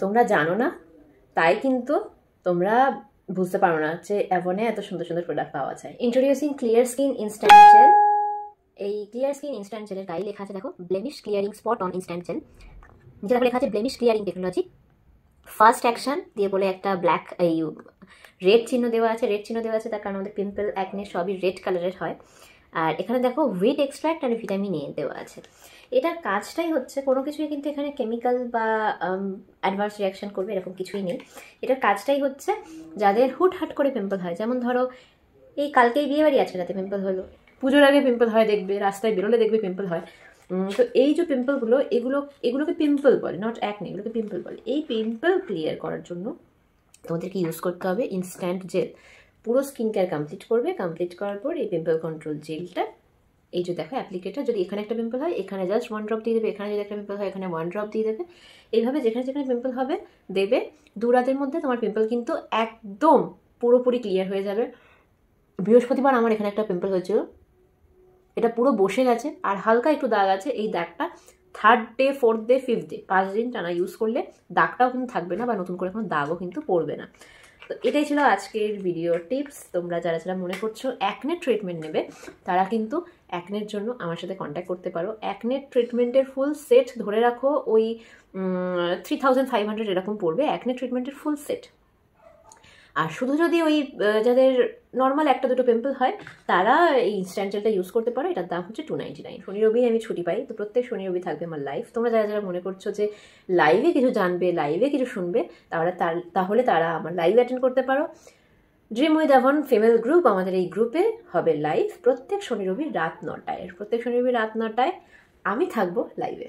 তোমরা জানো না, তাই কিন্তু তোমরা বুঝতে পারো না যে অ্যাভনে এত সুন্দর সুন্দর প্রোডাক্ট পাওয়া যায়। Introducing clear skin instant gel. এই ক্লিয়ার স্কিন ইনস্ট্যান্ট জেলের গায়ে লেখা আছে দেখো, blemish clearing spot on instant gel. যেটা লেখা আছে blemish clearing technology, first action দিয়ে বলে একটা ব্ল্যাক এই রেড চিহ্ন দেওয়া আছে। রেড চিহ্ন দেওয়া আছে তার কারণ আমাদের পিম্পল অ্যাকনে সবই রেড কালারের হয়। আর এখানে দেখো হুইট এক্সট্র্যাক্ট আর ভিটামিন এ দেওয়া আছে। এটার কাজটাই হচ্ছে, কোনো কিছুই কিন্তু এখানে কেমিক্যাল বা অ্যাডভান্স রিয়াকশন করবে এরকম কিছুই নেই। এটার কাজটাই হচ্ছে যাদের হুটহাট করে পিম্পল হয়, যেমন ধরো এই কালকেই বিয়ে বাড়ি আছে, রাতে পিম্পল হলো, পুজোর আগে পিম্পল হয়, দেখবে রাস্তায় বেরোলে দেখবে পিম্পল হয়। তো এই যে পিম্পলগুলো, এগুলোকে পিম্পল বলে, নট অ্যাকনে, এগুলোকে পিম্পল বলে। এই পিম্পল ক্লিয়ার করার জন্য তোমাদেরকে ইউজ করতে হবে ইনস্ট্যান্ট জেল। পুরো স্কিন কেয়ার কমপ্লিট করবে, কমপ্লিট করার পর এই পিম্পল কন্ট্রোল জেলটা, এই যে দেখো অ্যাপ্লিকেটার, যদি এখানে একটা পিম্পল হয় এখানে জাস্ট 1 ড্রপ দিয়ে দেবে, এখানে যদি একটা পিম্পল হয় এখানে 1 ড্রপ দিয়ে দেবে। এইভাবে যেখানে যেখানে পিম্পল হবে দেবে, 2 রাতের মধ্যে তোমার পিম্পল কিন্তু একদম পুরোপুরি ক্লিয়ার হয়ে যাবে। বৃহস্পতিবার আমার এখানে একটা পিম্পল হয়েছিল, এটা পুরো বসে গেছে আর হালকা একটু দাগ আছে। এই দাগটা 3rd day 4th day 5th day 5 দিন টানা ইউজ করলে দাগটাও কিন্তু থাকবে না, বা নতুন করে কোনো দাগও কিন্তু পড়বে না। তো এটাই ছিল আজকের ভিডিও টিপস। তোমরা যারা যারা মনে করছো অ্যাকনে ট্রিটমেন্ট নেবে, তারা কিন্তু অ্যাকনের জন্য আমার সাথে কন্ট্যাক্ট করতে পারো। অ্যাকনে ট্রিটমেন্টের ফুল সেট ধরে রাখো ওই 3500 এরকম পড়বে অ্যাকনে ট্রিটমেন্টের ফুল সেট। আর শুধু যদি ওই যাদের নর্মাল একটা দুটো পিম্পল হয় তারা এই ইনস্ট্যান্ট জেলটা ইউজ করতে পারো। এটার দাম হচ্ছে 299। শনি রবি আমি ছুটি পাই, তো প্রত্যেক শনি রবি থাকবে আমার লাইভ। তোমরা যারা যারা মনে করছো যে লাইভে কিছু জানবে, লাইভে কিছু শুনবে, তাহলে তারা আমার লাইভ অ্যাটেন্ড করতে পারো। Dream with Avon female group, আমাদের এই গ্রুপে হবে লাইভ প্রত্যেক শনি রবি রাত 9টায়। প্রত্যেক শনি রবি রাত 9টায় আমি থাকবো লাইভে।